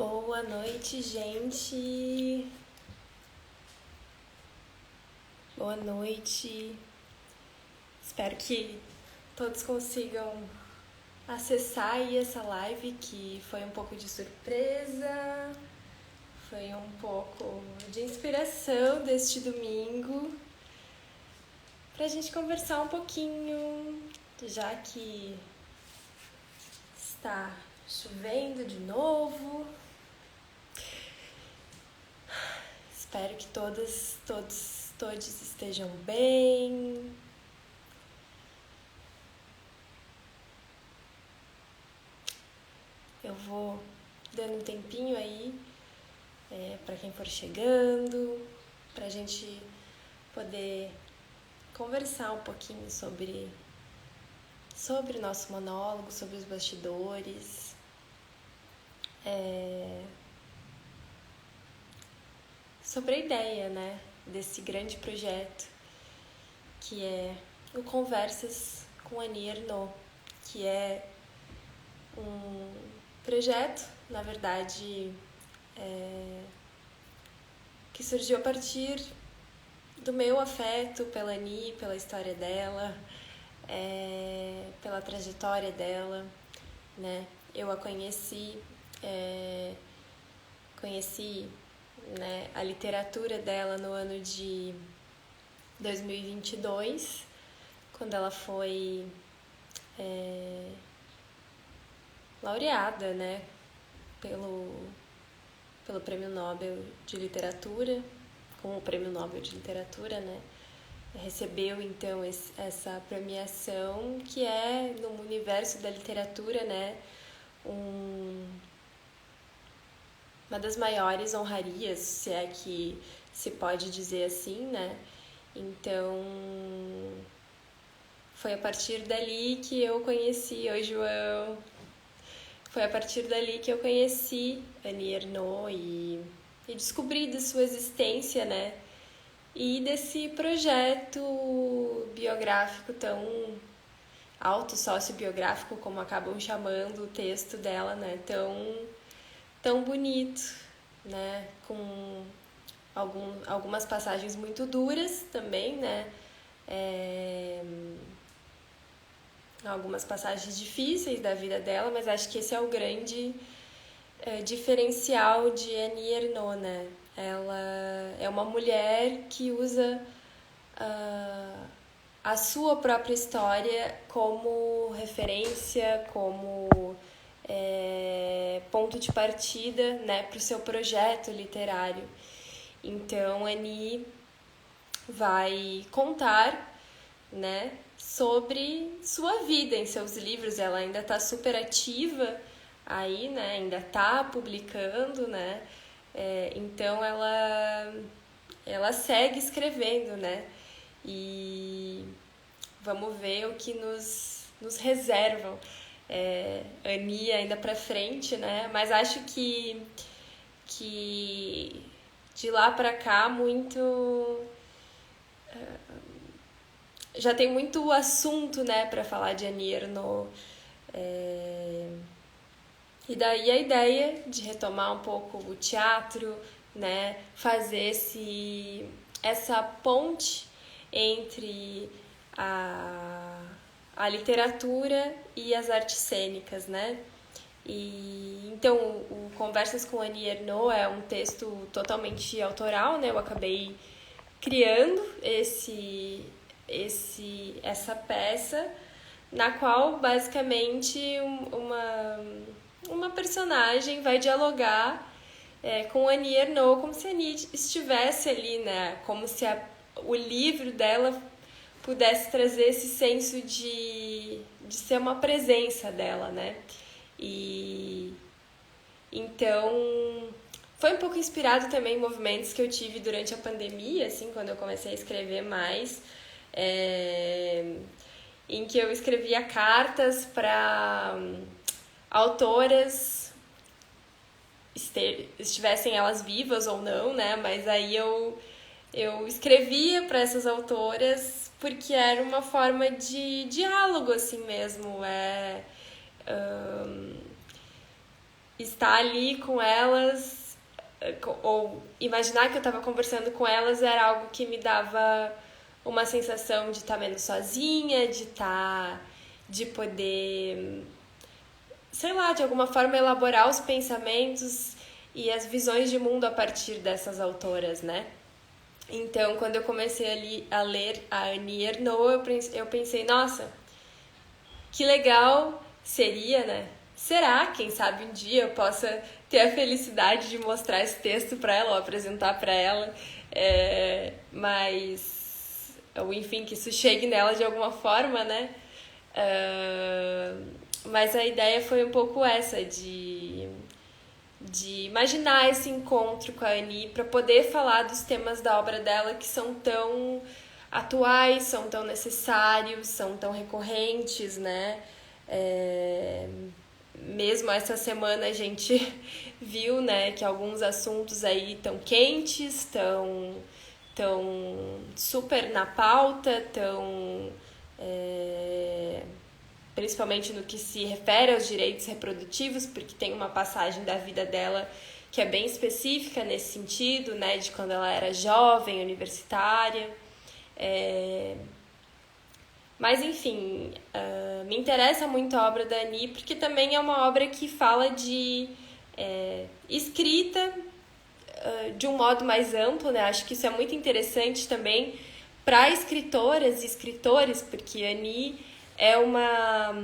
Boa noite, gente. Boa noite. Espero que todos consigam acessar aí essa live, que foi um pouco de surpresa, foi um pouco de inspiração deste domingo, pra gente conversar um pouquinho, já que está chovendo de novo. Espero que todos estejam bem. Eu vou dando um tempinho aí para quem for chegando, pra gente poder conversar um pouquinho sobre o nosso monólogo, sobre os bastidores. Sobre a ideia, né, desse grande projeto que é o Conversas com Annie Ernaux, que é um projeto, na verdade, que surgiu a partir do meu afeto pela Annie, pela história dela, pela trajetória dela, né? Eu a conheci, né, a literatura dela no ano de 2022, quando ela foi laureada, né, pelo Prêmio Nobel de Literatura, com o Prêmio Nobel de Literatura, né, recebeu então essa premiação, que é, no universo da literatura, né, uma das maiores honrarias, se é que se pode dizer assim, né? Então, foi a partir dali que eu conheci, oi João, foi a partir dali que eu conheci Annie Ernaux e descobri da sua existência, né? E desse projeto biográfico tão autossociobiográfico, como acabam chamando o texto dela, né? Tão bonito, né? Com algumas passagens muito duras também, né? Algumas passagens difíceis da vida dela, mas acho que esse é o grande diferencial de Annie Ernaux, né? Ela é uma mulher que usa a sua própria história como referência, como ponto de partida, né, para o seu projeto literário. Então, Annie vai contar, né, sobre sua vida em seus livros. Ela ainda está super ativa aí, né, ainda está publicando, né, então ela segue escrevendo, né, e vamos ver o que nos reservam Annie ainda pra frente, né, mas acho que de lá pra cá já tem muito assunto, né, para falar de Annie Ernaux. E daí a ideia de retomar um pouco o teatro, né, fazer essa ponte entre a literatura e as artes cênicas, né? E então o Conversas com Annie Ernaux é um texto totalmente autoral, né? Eu acabei criando essa peça, na qual basicamente uma personagem vai dialogar com Annie Ernaux, como se a Annie estivesse ali, né? Como se o livro dela pudesse trazer esse senso de ser uma presença dela, né? E então foi um pouco inspirado também em movimentos que eu tive durante a pandemia, assim, quando eu comecei a escrever mais, em que eu escrevia cartas para autoras, estivessem elas vivas ou não, né? Mas aí eu escrevia para essas autoras porque era uma forma de diálogo, assim mesmo. estar ali com elas, ou imaginar que eu estava conversando com elas, era algo que me dava uma sensação de estar menos sozinha, de poder, sei lá, de alguma forma elaborar os pensamentos e as visões de mundo a partir dessas autoras, né? Então, quando eu comecei a ler a Annie Ernaux, eu pensei, nossa, que legal seria, né? Será, quem sabe um dia eu possa ter a felicidade de mostrar esse texto para ela ou apresentar para ela, ou enfim, que isso chegue nela de alguma forma, né? Mas a ideia foi um pouco essa, de imaginar esse encontro com a Annie para poder falar dos temas da obra dela que são tão atuais, são tão necessários, são tão recorrentes, né? Mesmo essa semana a gente viu, né, que alguns assuntos aí estão quentes, estão super na pauta, estão principalmente no que se refere aos direitos reprodutivos, porque tem uma passagem da vida dela que é bem específica nesse sentido, né, de quando ela era jovem, universitária. Mas, enfim, me interessa muito a obra da Annie, porque também é uma obra que fala de escrita de um modo mais amplo, né? Acho que isso é muito interessante também para escritoras e escritores, porque a Annie é uma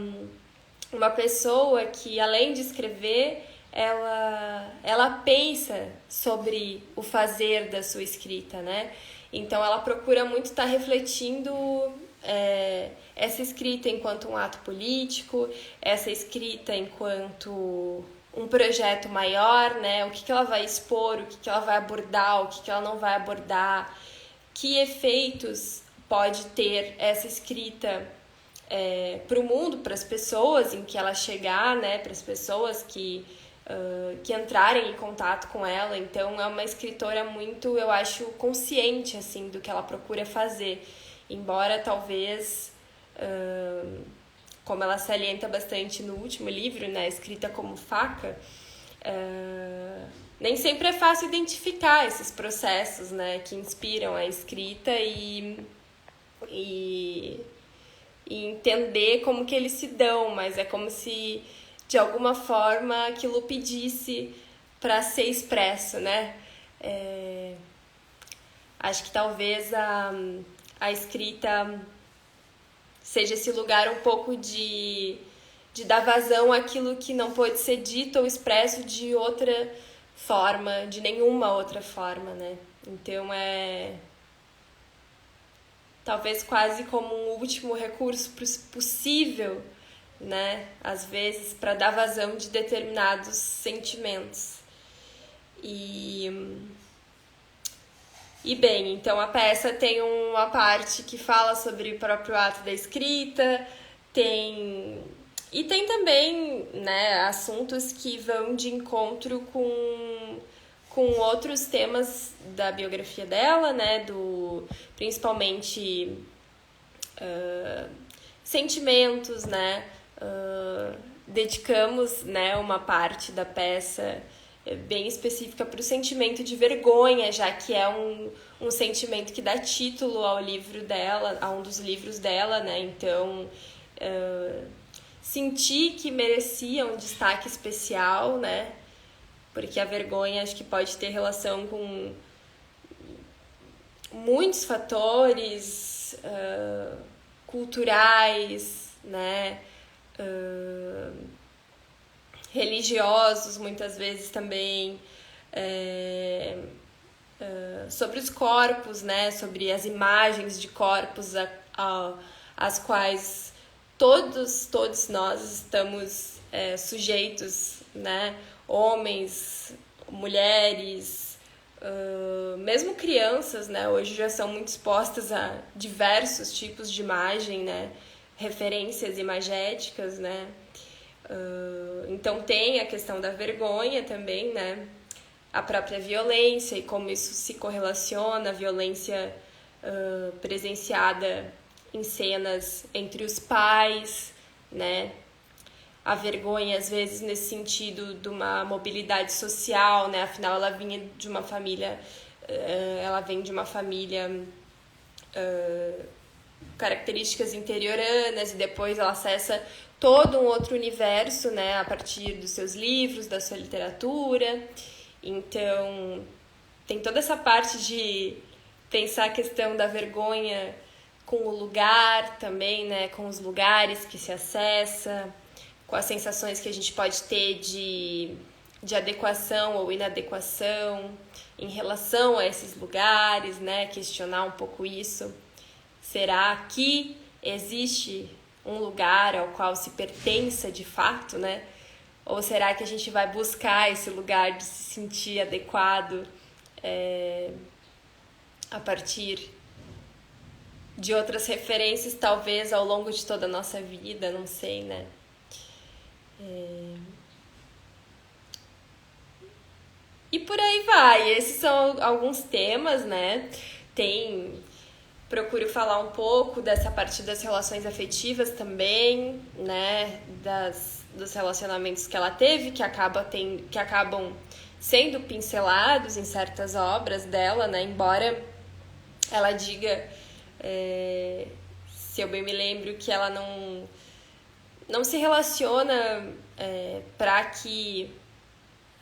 pessoa que, além de escrever, ela pensa sobre o fazer da sua escrita, né? Então, ela procura muito estar refletindo essa escrita enquanto um ato político, essa escrita enquanto um projeto maior, né? O que ela vai expor, o que ela vai abordar, o que ela não vai abordar, que efeitos pode ter essa escrita para o mundo, para as pessoas em que ela chegar, né? Para as pessoas que entrarem em contato com ela. Então, é uma escritora muito, eu acho, consciente assim, do que ela procura fazer. Embora, talvez, como ela salienta bastante no último livro, né, Escrita como Faca, nem sempre é fácil identificar esses processos, né, que inspiram a escrita e entender como que eles se dão, mas é como se, de alguma forma, aquilo pedisse para ser expresso, né? Acho que talvez a escrita seja esse lugar um pouco de dar vazão àquilo que não pode ser dito ou expresso de outra forma, de nenhuma outra forma, né? Então talvez quase como um último recurso possível, né? Às vezes, para dar vazão de determinados sentimentos. E bem, então a peça tem uma parte que fala sobre o próprio ato da escrita, tem também, né, assuntos que vão de encontro com outros temas da biografia dela, né, principalmente sentimentos, né, dedicamos, né, uma parte da peça bem específica para o sentimento de vergonha, já que é um sentimento que dá título ao livro dela, a um dos livros dela, né? Então, senti que merecia um destaque especial, né? Porque a vergonha acho que pode ter relação com muitos fatores culturais, né? Religiosos, muitas vezes também, sobre os corpos, né? Sobre as imagens de corpos às quais todos nós estamos sujeitos, né? Homens, mulheres, mesmo crianças, né? Hoje já são muito expostas a diversos tipos de imagem, né? Referências imagéticas, né? Então tem a questão da vergonha também, né? A própria violência e como isso se correlaciona, a violência presenciada em cenas entre os pais, né? a vergonha, às vezes, nesse sentido de uma mobilidade social, né? Afinal, ela vinha de uma família, ela vem de uma família características interioranas e depois ela acessa todo um outro universo, né? A partir dos seus livros, da sua literatura. Então, tem toda essa parte de pensar a questão da vergonha com o lugar também, né? Com os lugares que se acessa, com as sensações que a gente pode ter de adequação ou inadequação em relação a esses lugares, né? Questionar um pouco isso. Será que existe um lugar ao qual se pertença de fato, né? Ou será que a gente vai buscar esse lugar de se sentir adequado a partir de outras referências, talvez ao longo de toda a nossa vida, não sei, né? E por aí vai. Esses são alguns temas, né? Procuro falar um pouco dessa parte das relações afetivas também, né? Dos relacionamentos que ela teve, que acabam sendo pincelados em certas obras dela, né? Embora ela diga, se eu bem me lembro, que ela não se relaciona para que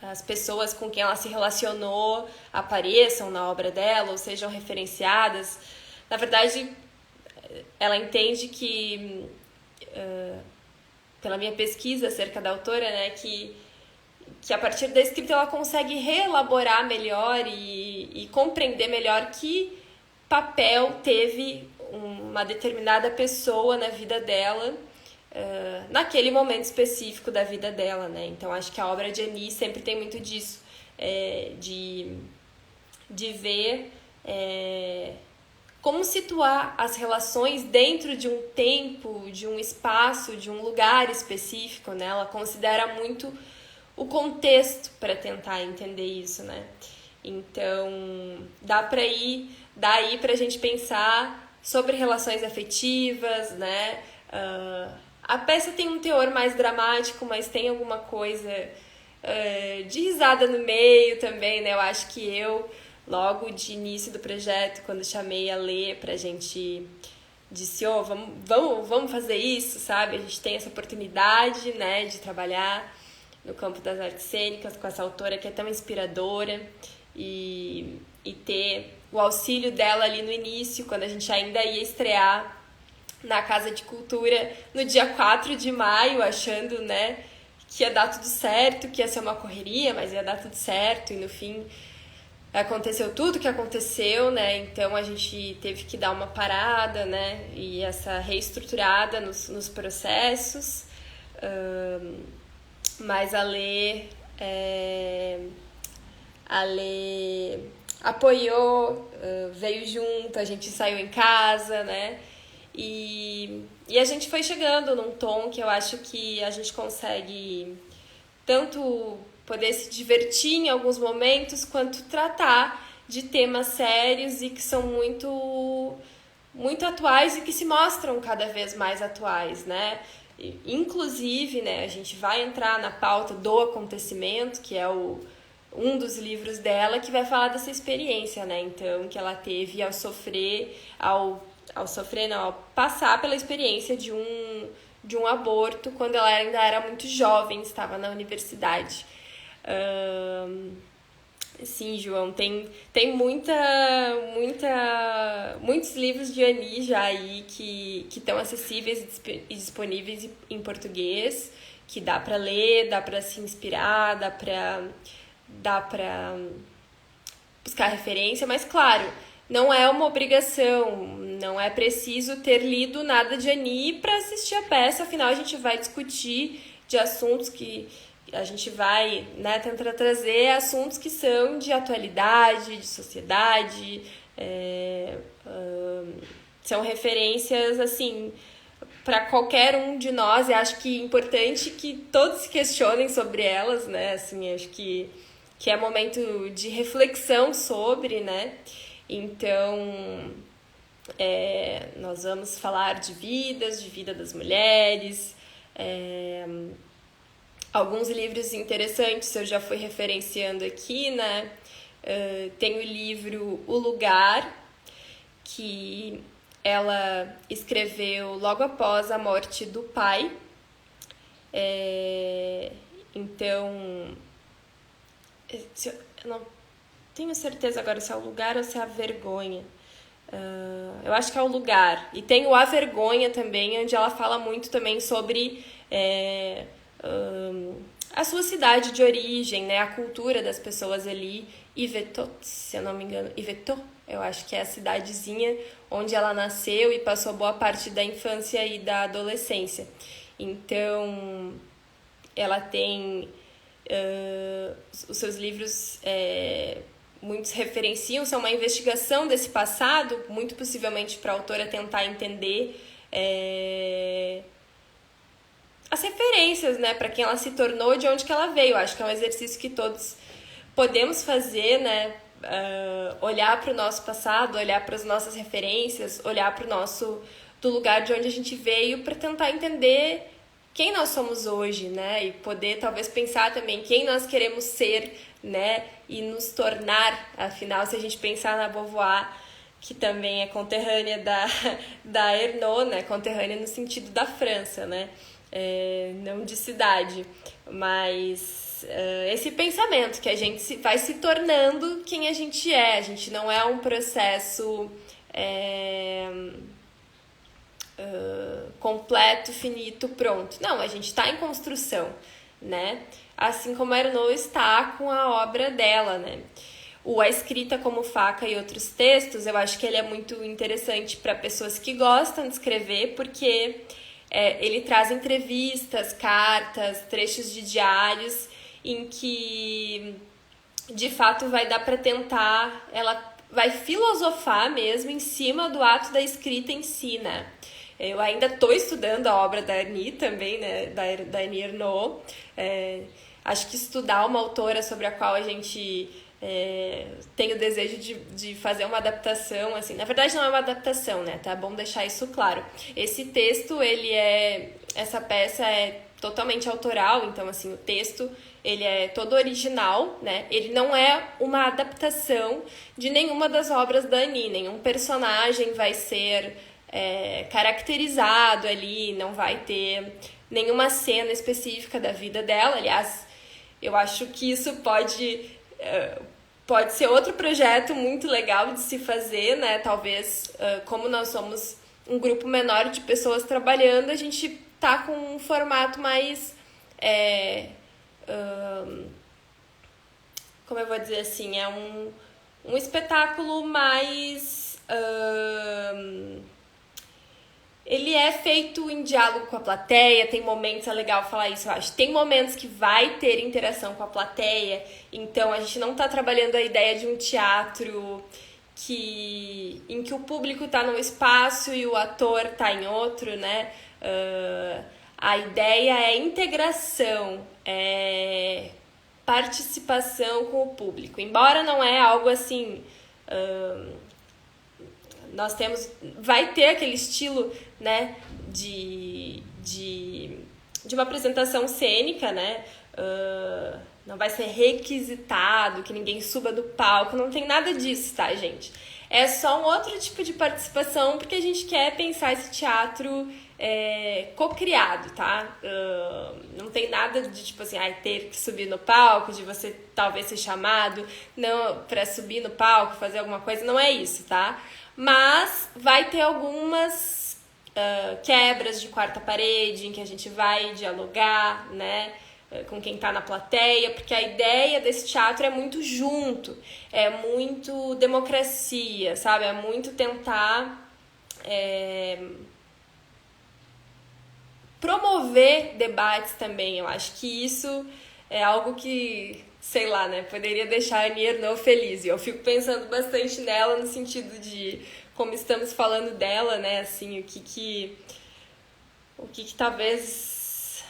as pessoas com quem ela se relacionou apareçam na obra dela ou sejam referenciadas. Na verdade, ela entende que, pela minha pesquisa acerca da autora, né, que a partir da escrita ela consegue reelaborar melhor e compreender melhor que papel teve uma determinada pessoa na vida dela, naquele momento específico da vida dela, né? Então, acho que a obra de Annie sempre tem muito disso, de ver como situar as relações dentro de um tempo, de um espaço, de um lugar específico, né? Ela considera muito o contexto para tentar entender isso, né? Então, daí pra gente pensar sobre relações afetivas, né? A peça tem um teor mais dramático, mas tem alguma coisa de risada no meio também, né? Eu acho que logo de início do projeto, quando chamei a ler pra gente, disse, vamos fazer isso, sabe? A gente tem essa oportunidade, né, de trabalhar no campo das artes cênicas com essa autora que é tão inspiradora e ter o auxílio dela ali no início, quando a gente ainda ia estrear na Casa de Cultura no dia 4 de maio, achando, né, que ia dar tudo certo, que ia ser uma correria, mas ia dar tudo certo, e no fim aconteceu tudo que aconteceu, né? Então a gente teve que dar uma parada, né? E essa reestruturada nos processos. Mas a Lê apoiou, veio junto, a gente saiu em casa, né? E a gente foi chegando num tom que eu acho que a gente consegue tanto poder se divertir em alguns momentos, quanto tratar de temas sérios e que são muito, muito atuais e que se mostram cada vez mais atuais, né? Inclusive, né, a gente vai entrar na pauta do acontecimento, que é um dos livros dela, que vai falar dessa experiência, né? Então, que ela teve ao passar pela experiência de um aborto quando ela ainda era muito jovem, estava na universidade. Sim, João, tem muitos livros de Annie já aí que estão acessíveis e disponíveis em português, que dá para ler, dá para se inspirar, dá para buscar referência, mas claro, não é uma obrigação, não é preciso ter lido nada de Annie para assistir a peça, afinal a gente vai discutir de assuntos que a gente vai, né, tentar trazer assuntos que são de atualidade, de sociedade, são referências, assim, para qualquer um de nós, e acho que é importante que todos se questionem sobre elas, né, assim, acho que é momento de reflexão sobre, né, então nós vamos falar de vida das mulheres, Alguns livros interessantes eu já fui referenciando aqui, né? Tem o livro O Lugar, que ela escreveu logo após a morte do pai. Então, eu não tenho certeza agora se é o lugar ou se é a vergonha. Eu acho que é o lugar. E tem o A Vergonha também, onde ela fala muito também sobre a sua cidade de origem, né? A cultura das pessoas ali. Yvetot, se eu não me engano. Yvetot, eu acho que é a cidadezinha onde ela nasceu e passou boa parte da infância e da adolescência. Então, ela tem os seus livros, muitos referenciam, são uma investigação desse passado, muito possivelmente para a autora tentar entender as referências, né, para quem ela se tornou, de onde que ela veio. Acho que é um exercício que todos podemos fazer, né, olhar para o nosso passado, olhar para as nossas referências, olhar para o nosso, do lugar de onde a gente veio, para tentar entender quem nós somos hoje, né, e poder talvez pensar também quem nós queremos ser, né, e nos tornar. Afinal, se a gente pensar na Beauvoir, que também é conterrânea da Ernaux, né, conterrânea no sentido da França, né, não de cidade, mas esse pensamento que a gente vai se tornando quem a gente é. A gente não é um processo completo, finito, pronto. Não, a gente está em construção, né? Assim como a Ernaux está com a obra dela, né? A Escrita como Faca e Outros Textos, eu acho que ele é muito interessante para pessoas que gostam de escrever, porque ele traz entrevistas, cartas, trechos de diários, em que, de fato, vai dar para tentar, ela vai filosofar mesmo em cima do ato da escrita em si, né? Eu ainda estou estudando a obra da Annie também, né? Da Annie Ernaux. Acho que estudar uma autora sobre a qual a gente tem o desejo de fazer uma adaptação, assim. Na verdade, não é uma adaptação, né? Tá bom deixar isso claro. Esse texto, essa peça é totalmente autoral, então, assim, o texto, ele é todo original, né? Ele não é uma adaptação de nenhuma das obras da Annie. Nenhum personagem vai ser caracterizado ali, não vai ter nenhuma cena específica da vida dela. Aliás, eu acho que isso pode ser outro projeto muito legal de se fazer, né? Talvez, como nós somos um grupo menor de pessoas trabalhando, a gente tá com um formato mais como eu vou dizer assim, é um espetáculo mais ele é feito em diálogo com a plateia. Tem momentos, é legal falar isso, eu acho. Tem momentos que vai ter interação com a plateia. Então, a gente não está trabalhando a ideia de um teatro em que o público está num espaço e o ator está em outro, né? A ideia é integração, participação com o público. Embora não é algo assim... vai ter aquele estilo, né, de uma apresentação cênica, né, não vai ser requisitado que ninguém suba do palco, não tem nada disso, tá, gente? É só um outro tipo de participação, porque a gente quer pensar esse teatro co-criado, tá? Não tem nada de, tipo assim, ter que subir no palco, de você talvez ser chamado pra subir no palco, fazer alguma coisa, não é isso, tá? Mas vai ter algumas quebras de quarta parede, em que a gente vai dialogar, né, com quem tá na plateia, porque a ideia desse teatro é muito junto, é muito democracia, sabe? É muito tentar promover debates também. Eu acho que isso é algo que, sei lá, né, poderia deixar a Annie Ernaux feliz. E eu fico pensando bastante nela no sentido de como estamos falando dela, né, assim, o que talvez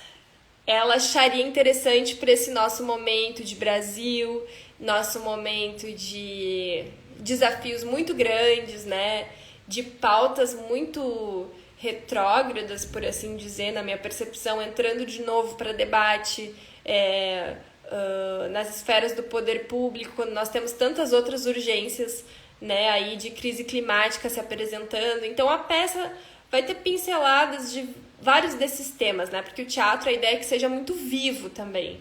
ela acharia interessante para esse nosso momento de Brasil, nosso momento de desafios muito grandes, né, de pautas muito retrógradas, por assim dizer, na minha percepção, entrando de novo para debate, nas esferas do poder público, quando nós temos tantas outras urgências, né, aí de crise climática se apresentando. Então a peça vai ter pinceladas de vários desses temas, né, porque o teatro, a ideia é que seja muito vivo também.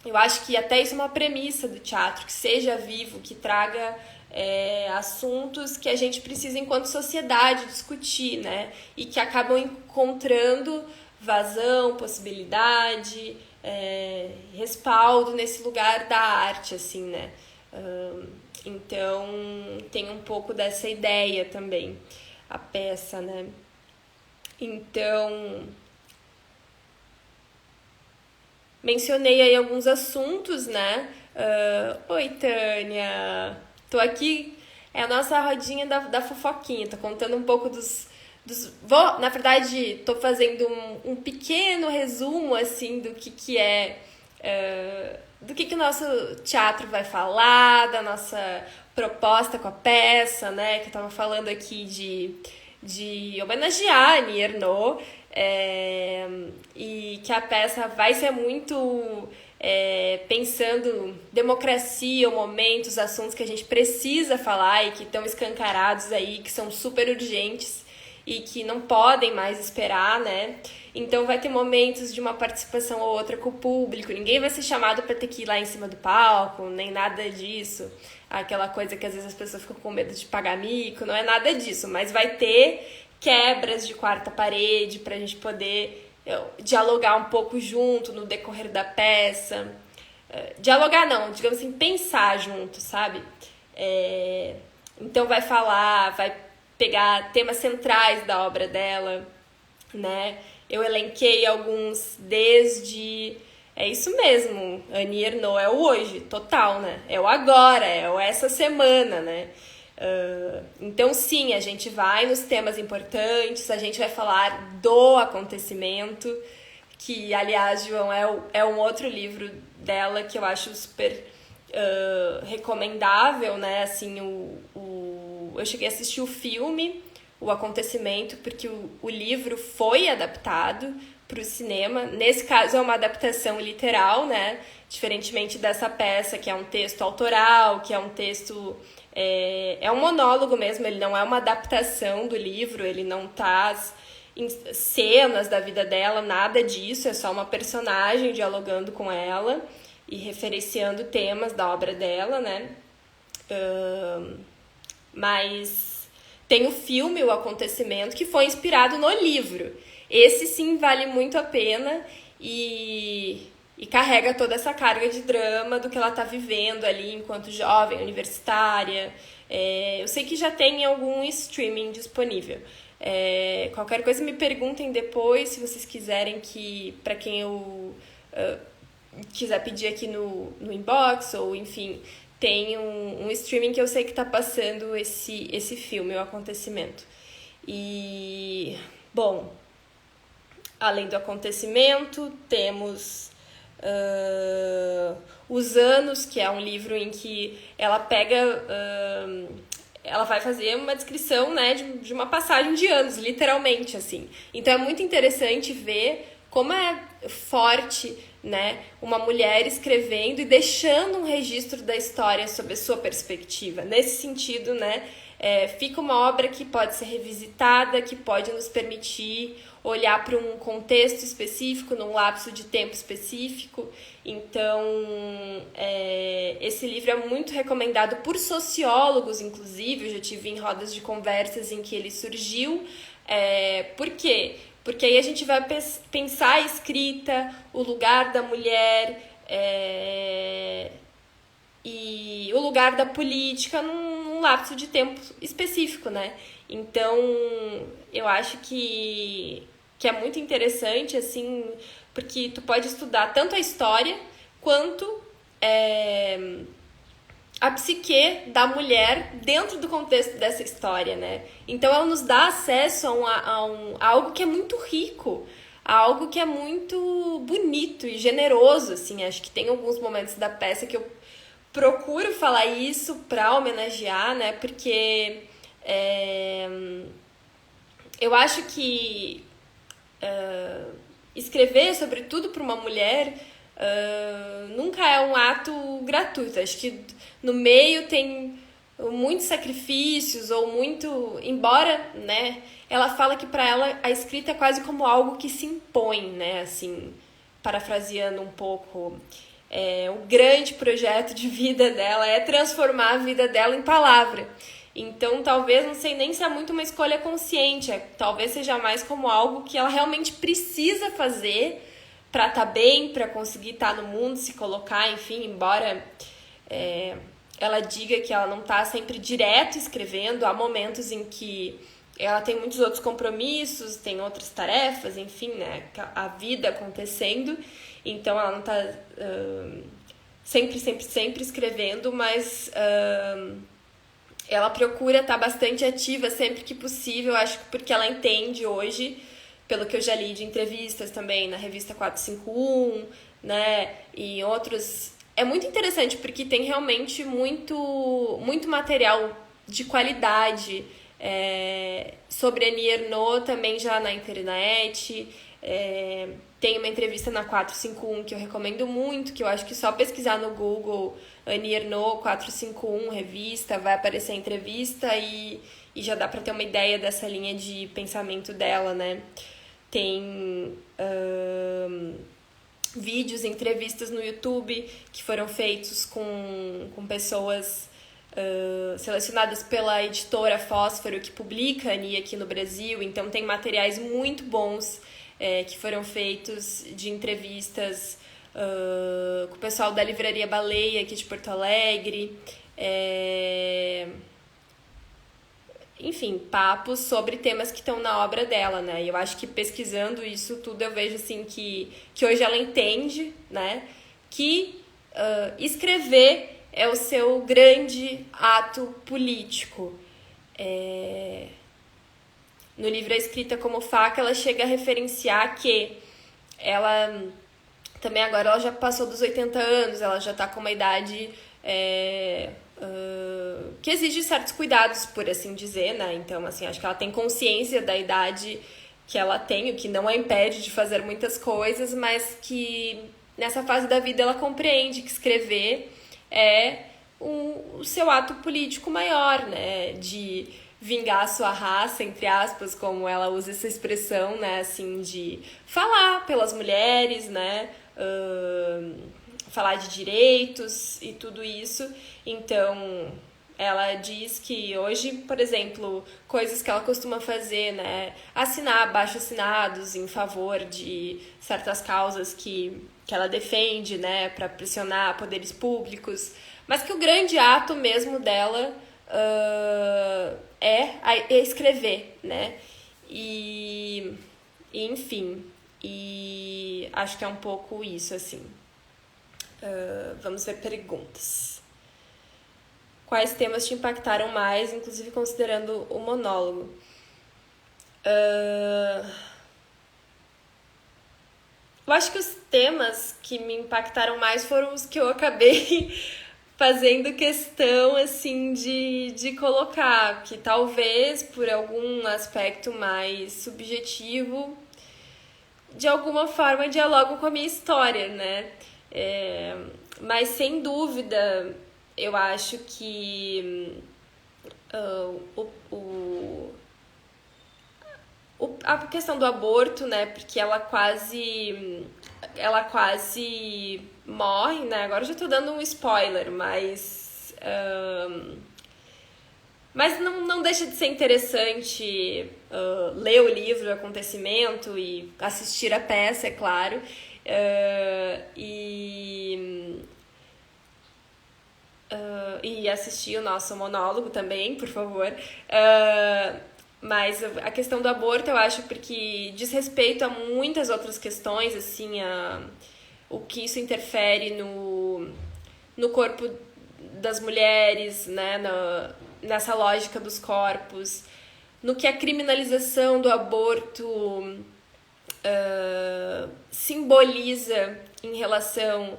Eu acho que até isso é uma premissa do teatro, que seja vivo, que traga assuntos que a gente precisa, enquanto sociedade, discutir, né? E que acabam encontrando vazão, possibilidade, respaldo nesse lugar da arte, assim, né? Então, tem um pouco dessa ideia também, a peça, né? Então, mencionei aí alguns assuntos, né? Oi, Tânia! Tô aqui, é a nossa rodinha da fofoquinha, tô contando um pouco na verdade, tô fazendo um pequeno resumo, assim, do que é... do que o nosso teatro vai falar, da nossa proposta com a peça, né? Que eu tava falando aqui de homenagear a Annie Ernaux, e que a peça vai ser muito pensando democracia, o momento, os assuntos que a gente precisa falar e que estão escancarados aí, que são super urgentes e que não podem mais esperar, né? Então vai ter momentos de uma participação ou outra com o público, ninguém vai ser chamado para ter que ir lá em cima do palco, nem nada disso. Aquela coisa que às vezes as pessoas ficam com medo de pagar mico, não é nada disso, mas vai ter quebras de quarta parede pra gente poder dialogar um pouco junto no decorrer da peça. Dialogar não, digamos assim, pensar junto, sabe? Então vai pegar temas centrais da obra dela, né? Eu elenquei alguns desde... É isso mesmo, Annie Ernaux é o hoje, total, né? É o agora, é o essa semana, né? Então, sim, a gente vai nos temas importantes, a gente vai falar do acontecimento, que, aliás, João, é um outro livro dela que eu acho super recomendável, né? Assim, eu cheguei a assistir o filme, O Acontecimento, porque o livro foi adaptado para o cinema. Nesse caso, é uma adaptação literal, né? Diferentemente dessa peça, que é um texto autoral, que é um texto... É um monólogo mesmo, ele não é uma adaptação do livro, ele não traz cenas da vida dela, nada disso, é só uma personagem dialogando com ela e referenciando temas da obra dela, né? Mas tem o filme O Acontecimento, que foi inspirado no livro. Esse sim vale muito a pena e carrega toda essa carga de drama do que ela está vivendo ali enquanto jovem, universitária. Eu sei que já tem algum streaming disponível. Qualquer coisa me perguntem depois, se vocês quiserem, que para quem eu quiser pedir aqui no inbox, ou enfim, tem um streaming que eu sei que está passando esse filme, O Acontecimento. E, bom, além do Acontecimento, temos Os Anos, que é um livro em que ela pega... ela vai fazer uma descrição, né, de uma passagem de anos, literalmente, assim. Então é muito interessante ver como é forte, né, uma mulher escrevendo e deixando um registro da história sob a sua perspectiva. Nesse sentido, né, fica uma obra que pode ser revisitada, que pode nos permitir olhar para um contexto específico, num lapso de tempo específico. Então, esse livro é muito recomendado por sociólogos, inclusive. Eu já tive em rodas de conversas em que ele surgiu. Por quê? Porque aí a gente vai pensar a escrita, o lugar da mulher e o lugar da política num lapso de tempo específico, né? Então, eu acho que é muito interessante, assim, porque tu pode estudar tanto a história quanto a psique da mulher dentro do contexto dessa história, né? Então, ela nos dá acesso a algo que é muito rico, a algo que é muito bonito e generoso, assim. Acho que tem alguns momentos da peça que eu procuro falar isso para homenagear, né? Porque eu acho que escrever, sobretudo para uma mulher, nunca é um ato gratuito. Acho que no meio tem muitos sacrifícios ou muito... Embora, né, ela fala que para ela a escrita é quase como algo que se impõe, né, assim, parafraseando um pouco... o grande projeto de vida dela é transformar a vida dela em palavra. Então, talvez, não sei nem se é muito uma escolha consciente, talvez seja mais como algo que ela realmente precisa fazer para estar bem, para conseguir estar no mundo, se colocar, enfim, embora ela diga que ela não está sempre direto escrevendo, há momentos em que ela tem muitos outros compromissos, tem outras tarefas, enfim, né, a vida acontecendo, então ela não está sempre escrevendo, mas ela procura estar bastante ativa sempre que possível, acho que porque ela entende hoje, pelo que eu já li de entrevistas também na revista 451, né, e outros... É muito interessante porque tem realmente muito material de qualidade sobre Annie Ernaux também já na internet. Tem uma entrevista na 451 que eu recomendo muito, que eu acho que só pesquisar no Google Annie Ernaux 451 revista, vai aparecer a entrevista e já dá para ter uma ideia dessa linha de pensamento dela, né? Tem vídeos, entrevistas no YouTube que foram feitos com pessoas selecionadas pela editora Fósforo, que publica a Annie aqui no Brasil. Então tem materiais muito bons que foram feitos de entrevistas com o pessoal da Livraria Baleia aqui de Porto Alegre. Enfim, papos sobre temas que estão na obra dela, né? E eu acho que pesquisando isso tudo eu vejo assim que hoje ela entende, né, que escrever é o seu grande ato político. No livro A Escrita como Faca, ela chega a referenciar que ela também agora ela já passou dos 80 anos, ela já está com uma idade que exige certos cuidados, por assim dizer, né? Então, assim, acho que ela tem consciência da idade que ela tem, o que não a impede de fazer muitas coisas, mas que nessa fase da vida ela compreende que escrever é o seu ato político maior, né? De vingar a sua raça, entre aspas, como ela usa essa expressão, né? Assim, de falar pelas mulheres, né? Falar de direitos e tudo isso. Então, ela diz que hoje, por exemplo, coisas que ela costuma fazer, né? Assinar abaixo-assinados em favor de certas causas que ela defende, né? Para pressionar poderes públicos. Mas que o grande ato mesmo dela é escrever, né? E enfim, e acho que é um pouco isso, assim. Vamos ver perguntas. Quais temas te impactaram mais, inclusive considerando o monólogo? Eu acho que os temas que me impactaram mais foram os que eu acabei fazendo questão, assim, de colocar, que talvez por algum aspecto mais subjetivo, de alguma forma dialogam com a minha história, né? Mas sem dúvida, eu acho que a questão do aborto, né? Porque ela quase morre, né? Agora eu já tô dando um spoiler, mas não deixa de ser interessante ler o livro, o acontecimento e assistir a peça, é claro. E assistir o nosso monólogo também, por favor. Mas a questão do aborto, eu acho, porque diz respeito a muitas outras questões, assim, o que isso interfere no corpo das mulheres, né, nessa lógica dos corpos, no que a criminalização do aborto simboliza em relação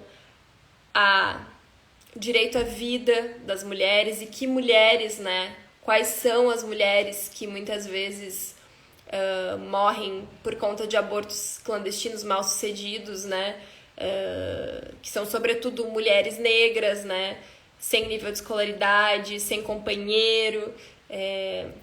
a direito à vida das mulheres e que mulheres, né? Quais são as mulheres que muitas vezes morrem por conta de abortos clandestinos mal sucedidos, né? Que são sobretudo mulheres negras, né? Sem nível de escolaridade, sem companheiro.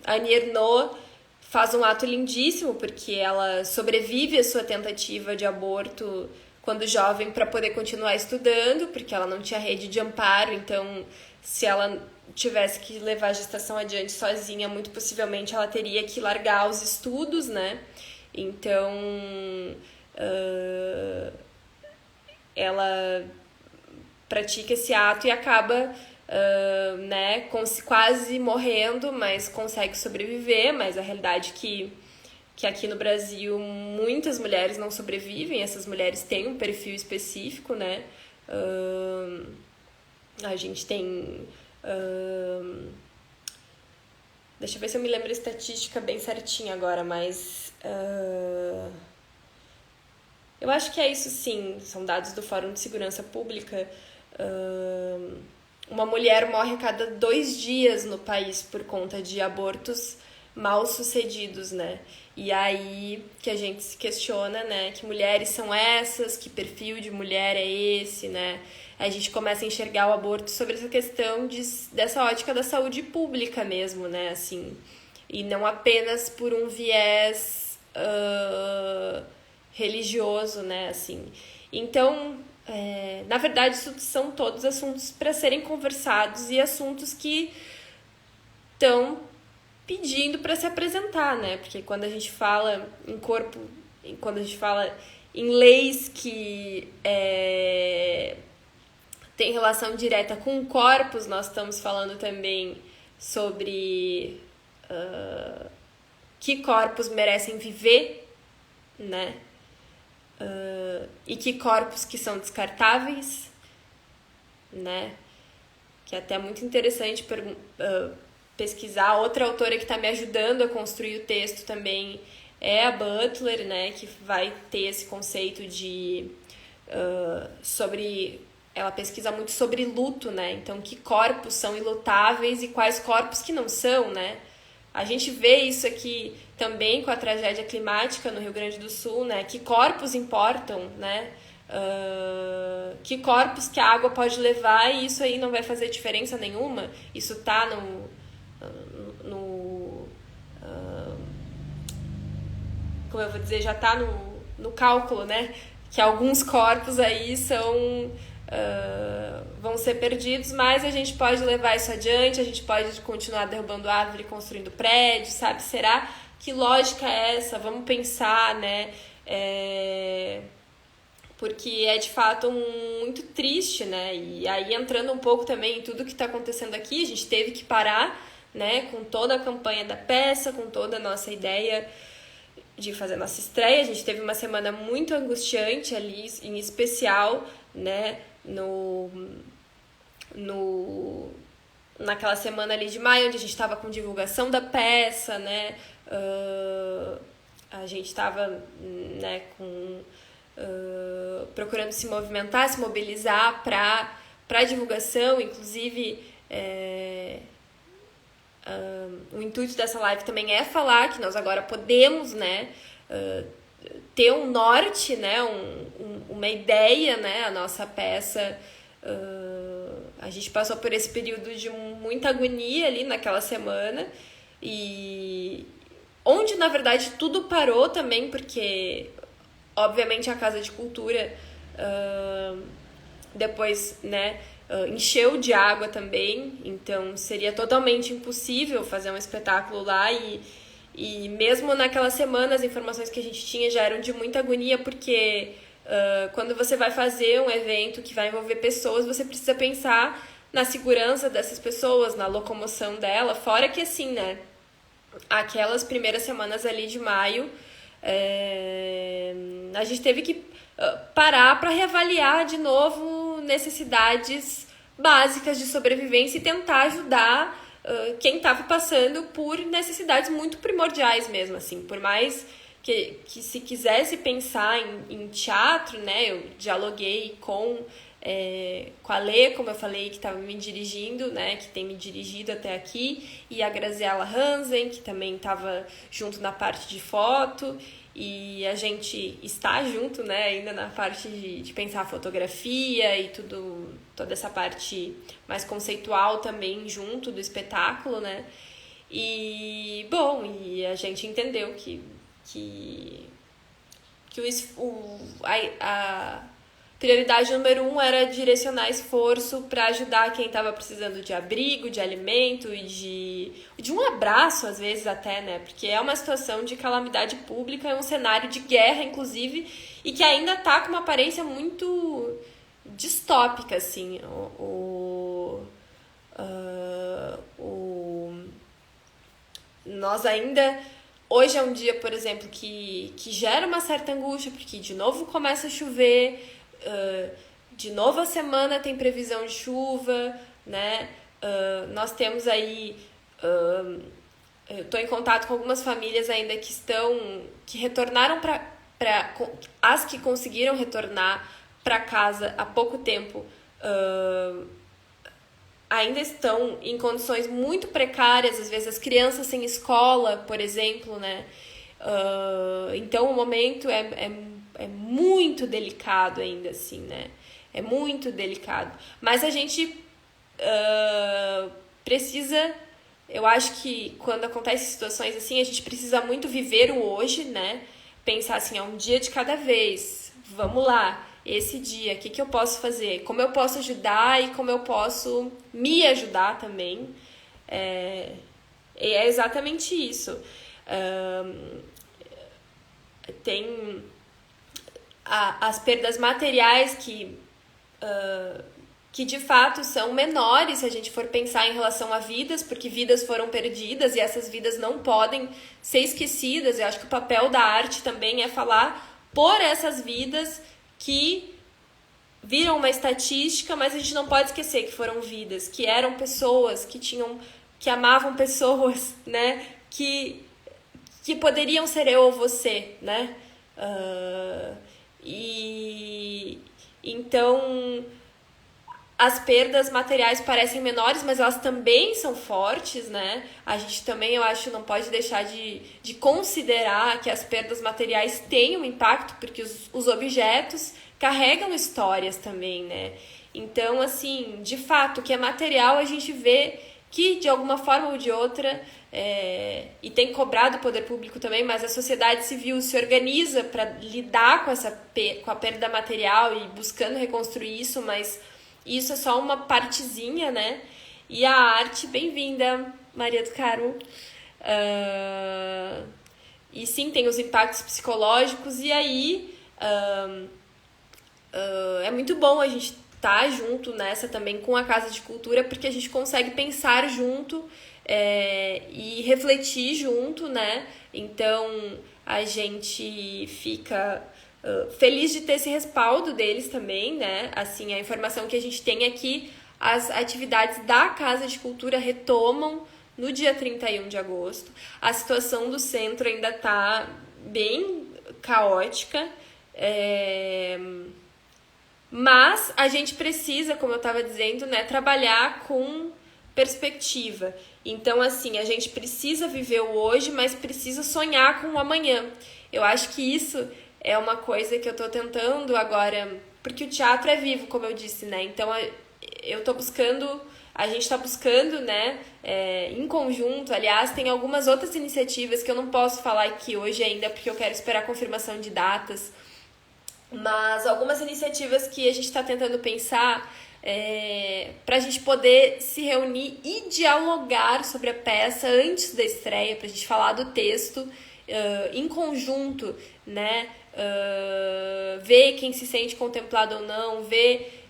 A Annie Ernaux faz um ato lindíssimo, porque ela sobrevive à sua tentativa de aborto quando jovem para poder continuar estudando, porque ela não tinha rede de amparo, então se ela tivesse que levar a gestação adiante sozinha, muito possivelmente ela teria que largar os estudos, né? Então, ela pratica esse ato e acaba né, quase morrendo, mas consegue sobreviver, mas a realidade é que aqui no Brasil muitas mulheres não sobrevivem, essas mulheres têm um perfil específico, né? A gente tem... deixa eu ver se eu me lembro a estatística bem certinha agora, mas... eu acho que é isso sim, são dados do Fórum de Segurança Pública. Uma mulher morre a cada 2 dias no país por conta de abortos mal sucedidos, né? E aí que a gente se questiona, né? Que mulheres são essas? Que perfil de mulher é esse, né? A gente começa a enxergar o aborto sobre essa questão dessa ótica da saúde pública mesmo, né? Assim, e não apenas por um viés religioso, né? Assim, então... na verdade, isso são todos assuntos para serem conversados e assuntos que estão pedindo para se apresentar, né? Porque quando a gente fala em corpo, quando a gente fala em leis que tem relação direta com corpos, nós estamos falando também sobre que corpos merecem viver, né? E que corpos que são descartáveis, né? Que é até muito interessante pesquisar. Outra autora que está me ajudando a construir o texto também é a Butler, né? Que vai ter esse conceito de... ela pesquisa muito sobre luto, né? Então, que corpos são ilutáveis e quais corpos que não são, né? A gente vê isso aqui também com a tragédia climática no Rio Grande do Sul, né? Que corpos importam, né? Que corpos que a água pode levar e isso aí não vai fazer diferença nenhuma. Isso tá como eu vou dizer, já tá no cálculo, né? Que alguns corpos aí vão ser perdidos, mas a gente pode levar isso adiante, a gente pode continuar derrubando árvore, construindo prédios, sabe? Será? Que lógica é essa? Vamos pensar, né? Porque é de fato muito triste, né? E aí entrando um pouco também em tudo que está acontecendo aqui, a gente teve que parar, né? Com toda a campanha da peça, com toda a nossa ideia de fazer a nossa estreia. A gente teve uma semana muito angustiante ali, em especial, né? Naquela semana ali de maio, onde a gente estava com divulgação da peça, né? A gente estava, né, procurando se movimentar, se mobilizar para divulgação, inclusive o intuito dessa live também é falar que nós agora podemos, né, ter um norte, né, uma ideia, né, a nossa peça. A gente passou por esse período de muita agonia ali naquela semana e onde na verdade tudo parou também, porque obviamente a Casa de Cultura depois, né, encheu de água também, então seria totalmente impossível fazer um espetáculo lá e mesmo naquela semana as informações que a gente tinha já eram de muita agonia, porque quando você vai fazer um evento que vai envolver pessoas, você precisa pensar na segurança dessas pessoas, na locomoção dela, fora que assim, né, aquelas primeiras semanas ali de maio, a gente teve que parar para reavaliar de novo necessidades básicas de sobrevivência e tentar ajudar quem estava passando por necessidades muito primordiais mesmo, assim, por mais que se quisesse pensar em teatro, né, eu dialoguei com com a Lê, como eu falei, que estava me dirigindo, né, que tem me dirigido até aqui, e a Graziela Hansen, que também estava junto na parte de foto, e a gente está junto, né, ainda na parte de pensar a fotografia e toda essa parte mais conceitual também junto do espetáculo, né. E, bom, e a gente entendeu que a prioridade número 1 era direcionar esforço para ajudar quem estava precisando de abrigo, de alimento e de um abraço, às vezes até, né? Porque é uma situação de calamidade pública, é um cenário de guerra, inclusive, e que ainda tá com uma aparência muito distópica, assim. Nós ainda... Hoje é um dia, por exemplo, que gera uma certa angústia, porque de novo começa a chover, de novo a semana tem previsão de chuva, né? Nós temos aí... eu estou em contato com algumas famílias ainda que retornaram as que conseguiram retornar para casa há pouco tempo, ainda estão em condições muito precárias, às vezes as crianças sem escola, por exemplo, né? Então o momento é muito delicado ainda, assim, né? É muito delicado. Mas a gente precisa... Eu acho que quando acontecem situações assim, a gente precisa muito viver o hoje, né? Pensar assim, é um dia de cada vez. Vamos lá. Esse dia, o que eu posso fazer? Como eu posso ajudar e como eu posso me ajudar também. É exatamente isso. Tem as perdas materiais que de fato são menores se a gente for pensar em relação a vidas, porque vidas foram perdidas e essas vidas não podem ser esquecidas. Eu acho que o papel da arte também é falar por essas vidas que viram uma estatística, mas a gente não pode esquecer que foram vidas, que eram pessoas, que amavam pessoas, né? Que poderiam ser eu ou você, né? E então as perdas materiais parecem menores, mas elas também são fortes, né? A gente também, eu acho, não pode deixar de considerar que as perdas materiais têm um impacto, porque os objetos carregam histórias também, né? Então, assim, de fato, o que é material a gente vê que, de alguma forma ou de outra, e tem cobrado o poder público também, mas a sociedade civil se organiza para lidar com a perda material e buscando reconstruir isso, mas isso é só uma partezinha, né? E a arte, bem-vinda, Maria do Carmo. E sim, tem os impactos psicológicos, e aí é muito bom a gente estar junto nessa também com a Casa de Cultura, porque a gente consegue pensar junto e refletir junto, né? Então a gente fica feliz de ter esse respaldo deles também, né? Assim, a informação que a gente tem é que as atividades da Casa de Cultura retomam no dia 31 de agosto. A situação do centro ainda está bem caótica, mas a gente precisa, como eu estava dizendo, né, trabalhar com perspectiva. Então, assim, a gente precisa viver o hoje, mas precisa sonhar com o amanhã. Eu acho que isso é uma coisa que eu tô tentando agora, porque o teatro é vivo, como eu disse, né? Então, eu tô buscando, a gente tá buscando, né, em conjunto. Aliás, tem algumas outras iniciativas que eu não posso falar aqui hoje ainda, porque eu quero esperar a confirmação de datas, mas algumas iniciativas que a gente tá tentando pensar pra gente poder se reunir e dialogar sobre a peça antes da estreia, pra gente falar do texto em conjunto, né? Ver quem se sente contemplado ou não, ver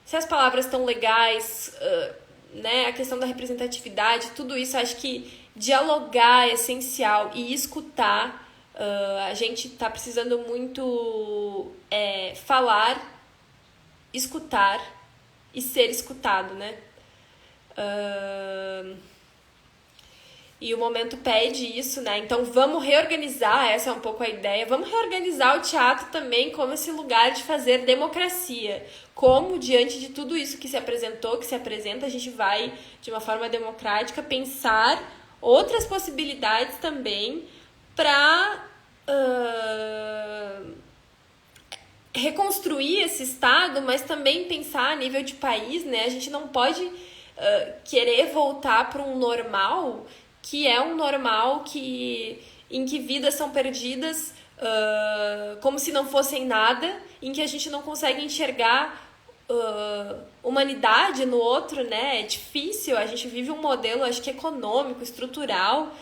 se as palavras estão legais, né? A questão da representatividade, tudo isso. Acho que dialogar é essencial e escutar. A gente está precisando muito falar, escutar e ser escutado, né? E o momento pede isso, né? Então vamos reorganizar, essa é um pouco a ideia, vamos reorganizar o teatro também como esse lugar de fazer democracia. Como, diante de tudo isso que se apresentou, que se apresenta, a gente vai, de uma forma democrática, pensar outras possibilidades também para reconstruir esse Estado, mas também pensar a nível de país, né? A gente não pode querer voltar para um normal que é um normal em que vidas são perdidas como se não fossem nada, em que a gente não consegue enxergar humanidade no outro, né? É difícil, a gente vive um modelo, acho que econômico, estrutural,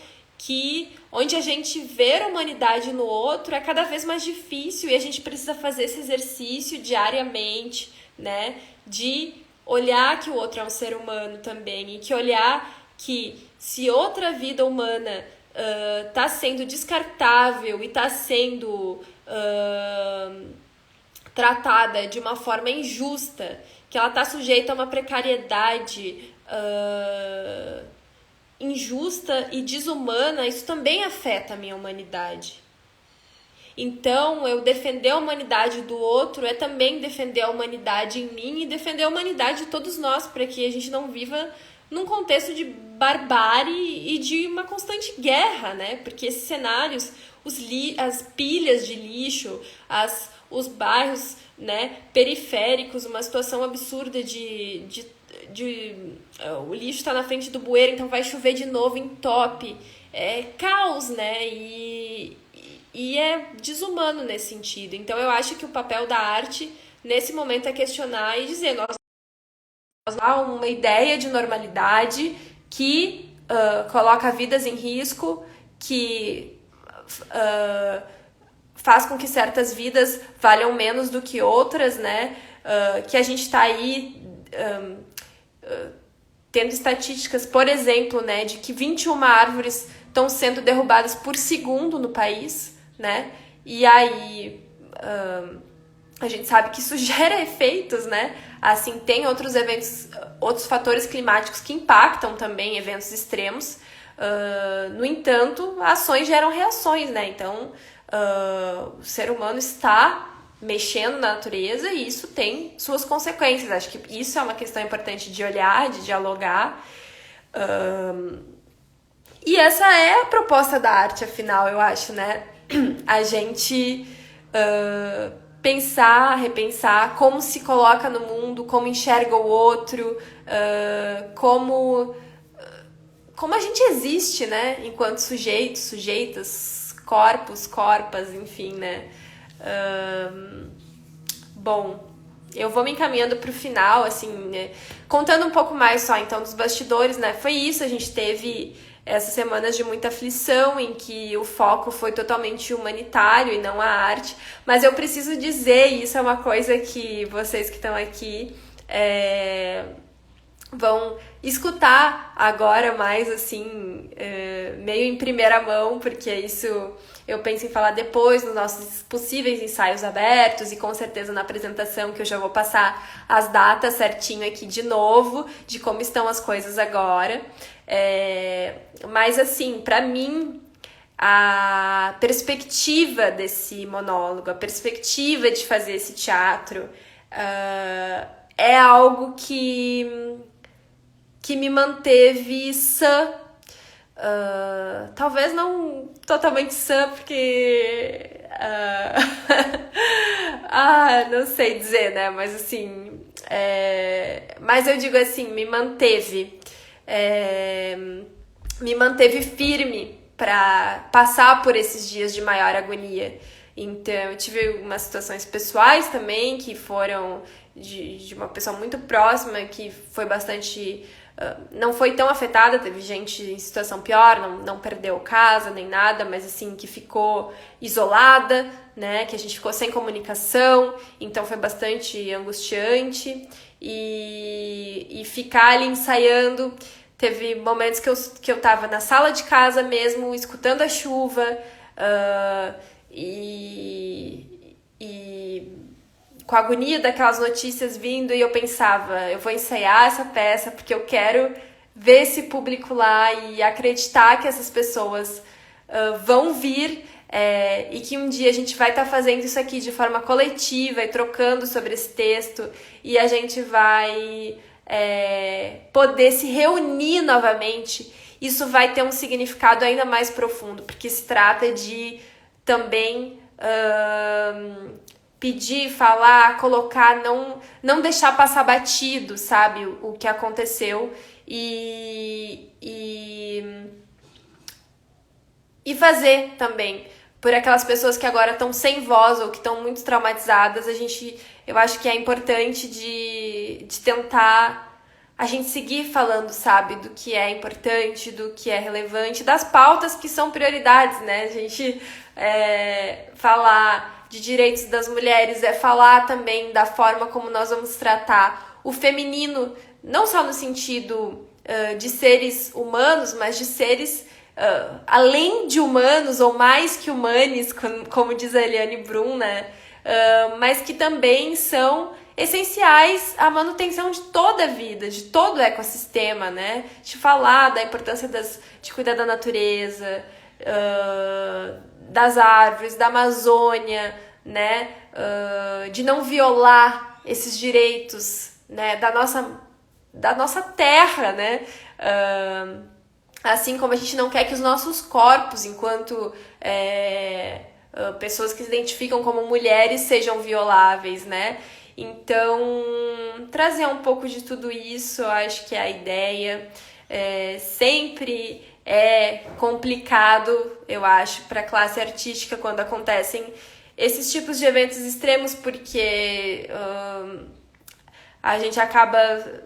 onde a gente ver a humanidade no outro é cada vez mais difícil e a gente precisa fazer esse exercício diariamente, né? De olhar que o outro é um ser humano também e que olhar que se outra vida humana está sendo descartável e está sendo tratada de uma forma injusta, que ela está sujeita a uma precariedade injusta e desumana, isso também afeta a minha humanidade. Então, eu defender a humanidade do outro é também defender a humanidade em mim e defender a humanidade de todos nós, para que a gente não viva num contexto de barbárie e de uma constante guerra, né? Porque esses cenários, as pilhas de lixo, os bairros, né, periféricos, uma situação absurda o lixo está na frente do bueiro, então vai chover de novo, entope. É caos, né? E é desumano nesse sentido. Então eu acho que o papel da arte nesse momento é questionar e dizer, nós há uma ideia de normalidade que coloca vidas em risco, que faz com que certas vidas valham menos do que outras, né? Que a gente está aí tendo estatísticas, por exemplo, né, de que 21 árvores estão sendo derrubadas por segundo no país, né? E aí a gente sabe que isso gera efeitos, né? Assim, tem outros eventos, outros fatores climáticos que impactam também eventos extremos. No entanto, ações geram reações, né? Então, o ser humano está mexendo na natureza e isso tem suas consequências. Acho que isso é uma questão importante de olhar, de dialogar. E essa é a proposta da arte, afinal, eu acho, né? A gente pensar, repensar como se coloca no mundo, como enxerga o outro, como a gente existe, né? Enquanto sujeitos, sujeitas, corpos, corpas, enfim, né? Bom, eu vou me encaminhando para o final, assim, né? Contando um pouco mais só, então, dos bastidores, né? Foi isso, a gente teve essas semanas de muita aflição, em que o foco foi totalmente humanitário e não a arte, mas eu preciso dizer, e isso é uma coisa que vocês que estão aqui vão escutar agora mais, assim, meio em primeira mão, porque isso eu penso em falar depois nos nossos possíveis ensaios abertos e com certeza na apresentação, que eu já vou passar as datas certinho aqui de novo, de como estão as coisas agora. Mas assim, para mim, a perspectiva desse monólogo, a perspectiva de fazer esse teatro é algo que me manteve sã. Talvez não totalmente sã, porque não sei dizer, né? Mas assim, mas eu digo assim, me manteve firme para passar por esses dias de maior agonia. Então, eu tive umas situações pessoais também, que foram de uma pessoa muito próxima, que foi bastante... não foi tão afetada, teve gente em situação pior, não perdeu casa nem nada, mas assim, que ficou isolada, né, que a gente ficou sem comunicação, então foi bastante angustiante, e ficar ali ensaiando, teve momentos que eu tava na sala de casa mesmo, escutando a chuva, e com a agonia daquelas notícias vindo, e eu pensava, eu vou ensaiar essa peça porque eu quero ver esse público lá e acreditar que essas pessoas vão vir e que um dia a gente vai estar fazendo isso aqui de forma coletiva e trocando sobre esse texto e a gente vai poder se reunir novamente. Isso vai ter um significado ainda mais profundo, porque se trata de também pedir, falar, colocar, não deixar passar batido, sabe, o que aconteceu e fazer também por aquelas pessoas que agora estão sem voz ou que estão muito traumatizadas. Eu acho que é importante de tentar a gente seguir falando, sabe, do que é importante, do que é relevante, das pautas que são prioridades, né? A gente falar de direitos das mulheres falar também da forma como nós vamos tratar o feminino, não só no sentido de seres humanos, mas de seres além de humanos ou mais que humanos, como diz a Eliane Brum, né? Mas que também são essenciais à manutenção de toda a vida, de todo o ecossistema, né? De falar da importância de cuidar da natureza, das árvores, da Amazônia, né? De não violar esses direitos, né? Da nossa terra, né? Assim como a gente não quer que os nossos corpos, enquanto pessoas que se identificam como mulheres, sejam violáveis, né? Então, trazer um pouco de tudo isso, eu acho que é a ideia. Sempre é complicado, eu acho, para a classe artística quando acontecem esses tipos de eventos extremos, porque a gente acaba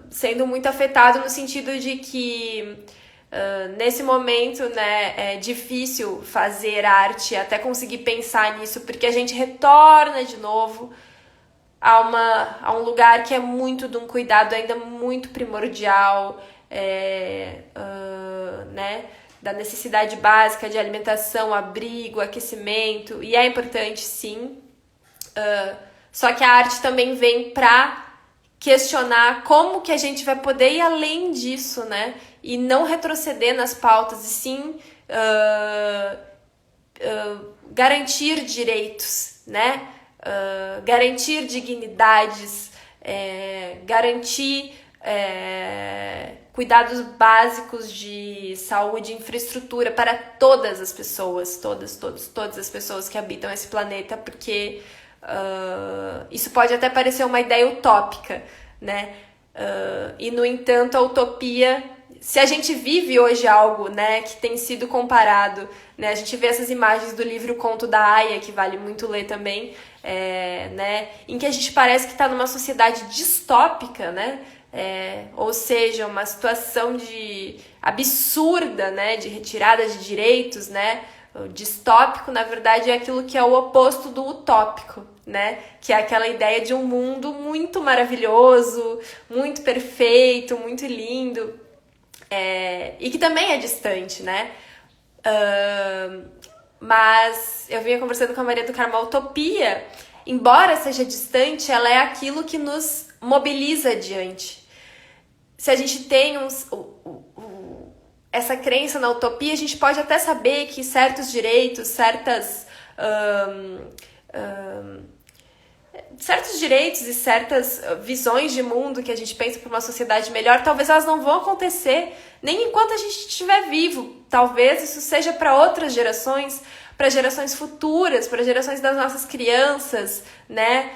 sendo muito afetado no sentido de que nesse momento, né, é difícil fazer arte, até conseguir pensar nisso, porque a gente retorna de novo a um lugar que é muito de um cuidado ainda muito primordial, né, da necessidade básica de alimentação, abrigo, aquecimento, e é importante sim, só que a arte também vem para questionar como que a gente vai poder ir além disso, né, e não retroceder nas pautas, e sim garantir direitos, né, garantir dignidades, garantir cuidados básicos de saúde e infraestrutura para todas as pessoas, todas as pessoas que habitam esse planeta, porque isso pode até parecer uma ideia utópica, né? E, no entanto, a utopia, se a gente vive hoje algo, né, que tem sido comparado, né, a gente vê essas imagens do livro O Conto da Aia, que vale muito ler também, né, em que a gente parece que está numa sociedade distópica, né, ou seja, uma situação absurda, né, de retirada de direitos, né. O distópico, na verdade, é aquilo que é o oposto do utópico, né? Que é aquela ideia de um mundo muito maravilhoso, muito perfeito, muito lindo, e que também é distante, né? Mas eu vinha conversando com a Maria do Carmo, a utopia, embora seja distante, ela é aquilo que nos mobiliza adiante. Se a gente tem essa crença na utopia, a gente pode até saber que certos direitos, certos direitos e certas visões de mundo que a gente pensa para uma sociedade melhor, talvez elas não vão acontecer nem enquanto a gente estiver vivo. Talvez isso seja para outras gerações, para gerações futuras, para gerações das nossas crianças, né?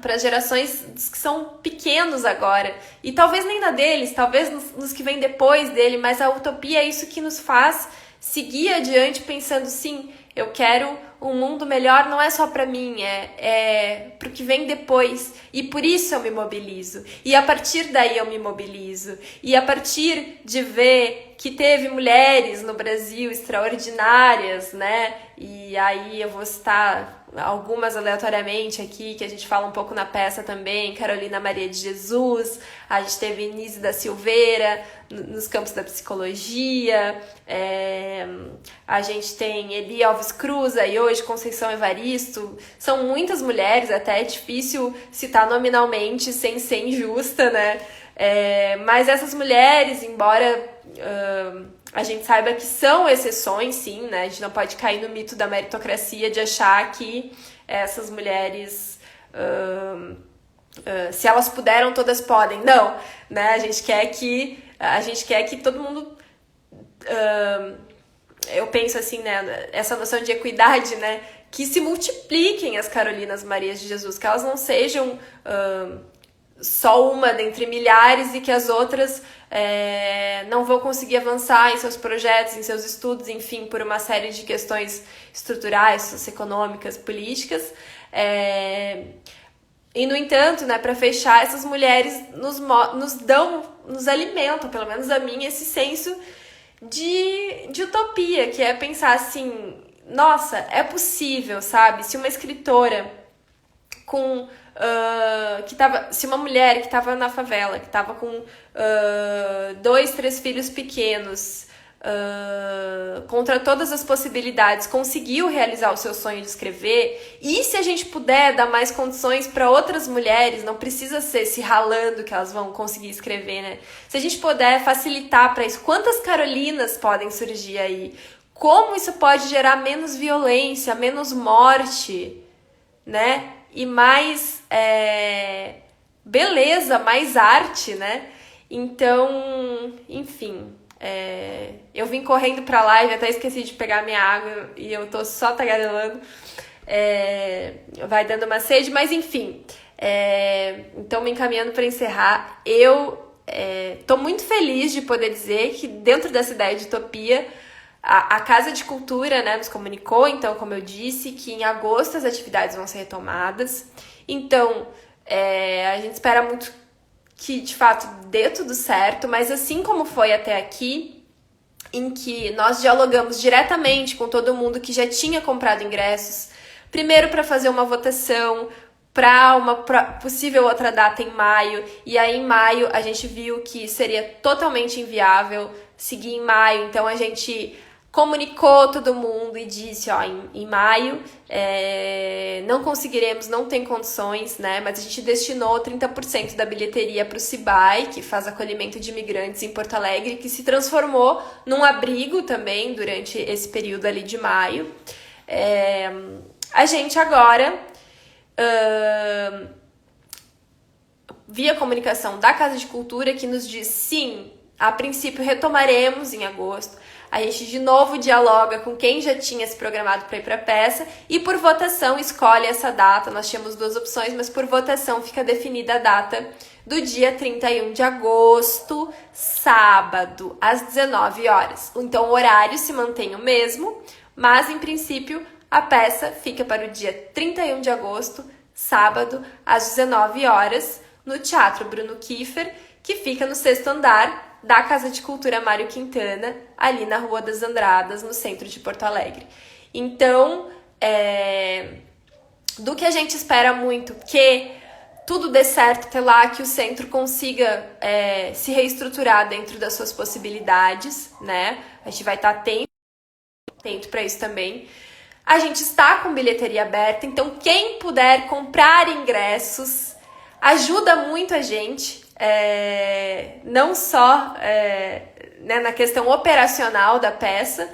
Para gerações que são pequenos agora, e talvez nem na deles, talvez nos que vêm depois dele, mas a utopia é isso que nos faz seguir adiante pensando, sim, eu quero um mundo melhor, não é só para mim, é pro que vem depois, e por isso eu me mobilizo, e a partir daí eu me mobilizo, e a partir de ver que teve mulheres no Brasil extraordinárias, né, e aí eu vou citar algumas aleatoriamente aqui, que a gente fala um pouco na peça também, Carolina Maria de Jesus, a gente teve Inise da Silveira nos campos da psicologia, a gente tem Eli Alves Cruz, aí hoje Conceição Evaristo, são muitas mulheres, até é difícil citar nominalmente sem ser injusta, né? Mas essas mulheres, embora a gente saiba que são exceções, sim, né? A gente não pode cair no mito da meritocracia de achar que essas mulheres, se elas puderam, todas podem. Não, né? A gente quer que todo mundo... eu penso assim, né? Essa noção de equidade, né? Que se multipliquem as Carolinas Marias de Jesus, que elas não sejam só uma dentre milhares e que as outras não vão conseguir avançar em seus projetos, em seus estudos, enfim, por uma série de questões estruturais, socioeconômicas, políticas. E, no entanto, né, para fechar, essas mulheres nos alimentam, pelo menos a mim, esse senso de utopia, que é pensar assim, nossa, é possível, sabe? Se uma escritora se uma mulher que estava na favela, que estava com 2, 3 filhos pequenos, contra todas as possibilidades, conseguiu realizar o seu sonho de escrever, e se a gente puder dar mais condições para outras mulheres, não precisa ser se ralando que elas vão conseguir escrever, né? Se a gente puder facilitar para isso, quantas Carolinas podem surgir aí? Como isso pode gerar menos violência, menos morte, né? E mais beleza, mais arte, né? Então, enfim, eu vim correndo pra live, até esqueci de pegar minha água e eu tô só tagarelando. Vai dando uma sede, mas enfim. Então, me encaminhando para encerrar, eu tô muito feliz de poder dizer que dentro dessa ideia de utopia, a Casa de Cultura, né, nos comunicou, então, como eu disse, que em agosto as atividades vão ser retomadas. Então, a gente espera muito que, de fato, dê tudo certo, mas assim como foi até aqui, em que nós dialogamos diretamente com todo mundo que já tinha comprado ingressos, primeiro para fazer uma votação para uma possível outra data em maio, e aí em maio a gente viu que seria totalmente inviável seguir em maio, então a gente comunicou todo mundo e disse, ó, em maio não conseguiremos, não tem condições, né? Mas a gente destinou 30% da bilheteria para o Cibai, que faz acolhimento de imigrantes em Porto Alegre, que se transformou num abrigo também durante esse período ali de maio. A gente agora, via comunicação da Casa de Cultura, que nos diz, sim, a princípio retomaremos em agosto. A gente de novo dialoga com quem já tinha se programado para ir para a peça e por votação escolhe essa data. Nós tínhamos 2 opções, mas por votação fica definida a data do dia 31 de agosto, sábado, às 19 horas. Então o horário se mantém o mesmo, mas em princípio a peça fica para o dia 31 de agosto, sábado, às 19 horas, no Teatro Bruno Kiefer, que fica no 6º andar da Casa de Cultura Mário Quintana, ali na Rua das Andradas, no centro de Porto Alegre. Então, do que a gente espera muito, que tudo dê certo até lá, que o centro consiga se reestruturar dentro das suas possibilidades, né? A gente vai estar atento para isso também. A gente está com bilheteria aberta, então quem puder comprar ingressos ajuda muito a gente. Não só né, na questão operacional da peça,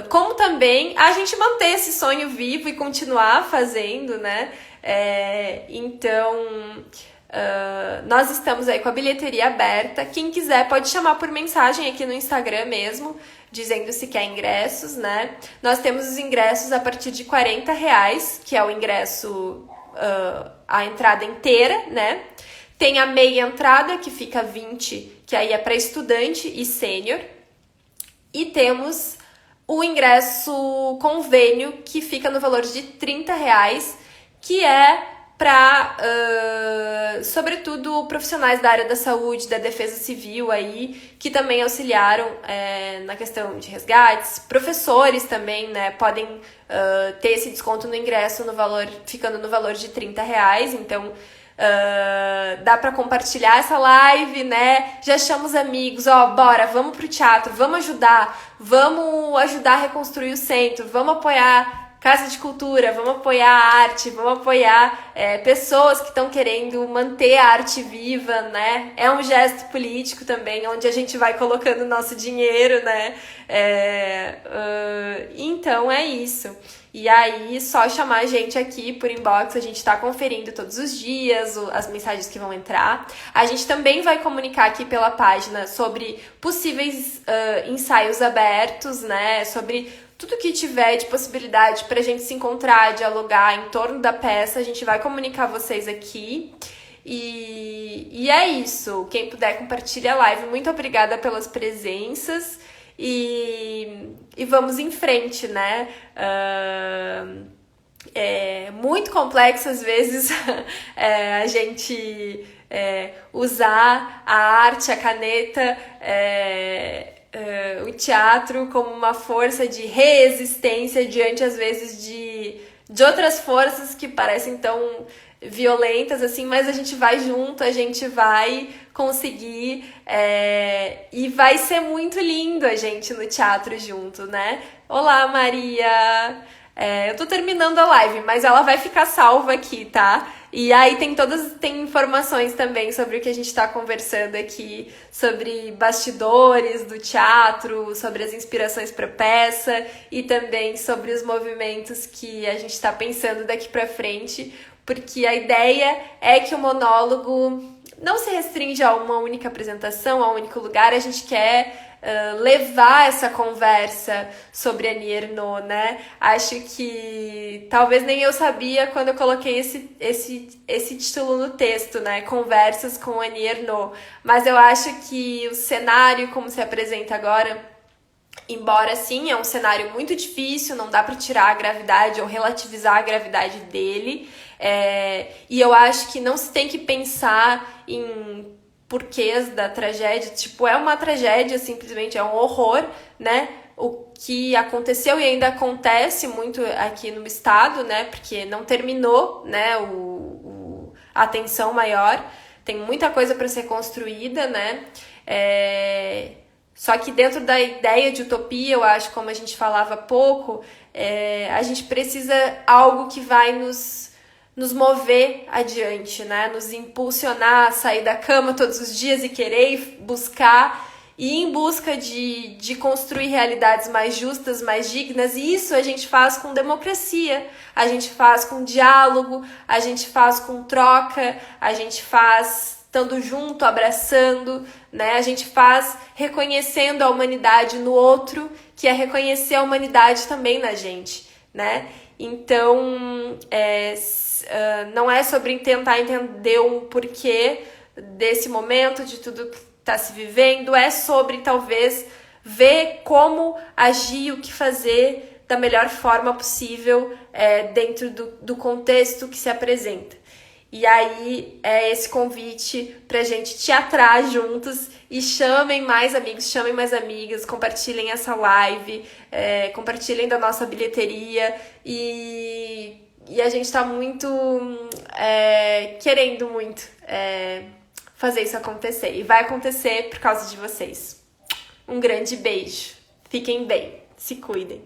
como também a gente manter esse sonho vivo e continuar fazendo, né? Então, nós estamos aí com a bilheteria aberta. Quem quiser pode chamar por mensagem aqui no Instagram mesmo, dizendo se quer ingressos, né? Nós temos os ingressos a partir de R$40, que é o ingresso, a entrada inteira, né? Tem a meia entrada, que fica 20, que aí é para estudante e sênior. E temos o ingresso convênio, que fica no valor de R$30, que é para, sobretudo, profissionais da área da saúde, da defesa civil, aí, que também auxiliaram na questão de resgates. Professores também, né, podem ter esse desconto no ingresso, ficando no valor de R$30. Então, dá para compartilhar essa live, né? Já chama os amigos, bora, vamos pro teatro, vamos ajudar a reconstruir o centro, vamos apoiar Casa de Cultura, vamos apoiar a arte, vamos apoiar pessoas que estão querendo manter a arte viva, né? É um gesto político também, onde a gente vai colocando nosso dinheiro, né? Então é isso. E aí, só chamar a gente aqui por inbox, a gente tá conferindo todos os dias as mensagens que vão entrar. A gente também vai comunicar aqui pela página sobre possíveis ensaios abertos, né? Sobre tudo que tiver de possibilidade pra gente se encontrar, dialogar em torno da peça, a gente vai comunicar vocês aqui. E é isso. Quem puder, compartilha a live. Muito obrigada pelas presenças. E vamos em frente, né? É muito complexo, às vezes, a gente usar a arte, a caneta, o teatro como uma força de resistência diante, às vezes, de outras forças que parecem tão violentas, assim, mas a gente vai junto, a gente vai conseguir e vai ser muito lindo a gente no teatro junto, né? Olá, Maria! Eu tô terminando a live, mas ela vai ficar salva aqui, tá? E aí tem informações também sobre o que a gente tá conversando aqui, sobre bastidores do teatro, sobre as inspirações para peça e também sobre os movimentos que a gente tá pensando daqui para frente, porque a ideia é que o monólogo não se restringe a uma única apresentação, a um único lugar. A gente quer levar essa conversa sobre Annie Ernaux, né? Acho que talvez nem eu sabia quando eu coloquei esse título no texto, né? Conversas com Annie Ernaux. Mas eu acho que o cenário como se apresenta agora, embora sim, é um cenário muito difícil, não dá para tirar a gravidade ou relativizar a gravidade dele. E eu acho que não se tem que pensar em porquês da tragédia, tipo, é uma tragédia, simplesmente é um horror, né? O que aconteceu e ainda acontece muito aqui no estado, né? Porque não terminou, né? A atenção maior, tem muita coisa para ser construída, né? Só que dentro da ideia de utopia, eu acho, como a gente falava há pouco, a gente precisa algo que vai nos mover adiante, né? Nos impulsionar a sair da cama todos os dias e querer buscar e ir em busca de construir realidades mais justas, mais dignas. E isso a gente faz com democracia, a gente faz com diálogo, a gente faz com troca, a gente faz estando junto, abraçando, né? A gente faz reconhecendo a humanidade no outro, que é reconhecer a humanidade também na gente, né? Então, não é sobre tentar entender o porquê desse momento, de tudo que está se vivendo, é sobre talvez ver como agir, o que fazer da melhor forma possível dentro do contexto que se apresenta. E aí é esse convite pra gente teatrar juntos e chamem mais amigos, chamem mais amigas, compartilhem essa live, compartilhem da nossa bilheteria e a gente tá muito querendo muito fazer isso acontecer. E vai acontecer por causa de vocês. Um grande beijo. Fiquem bem. Se cuidem.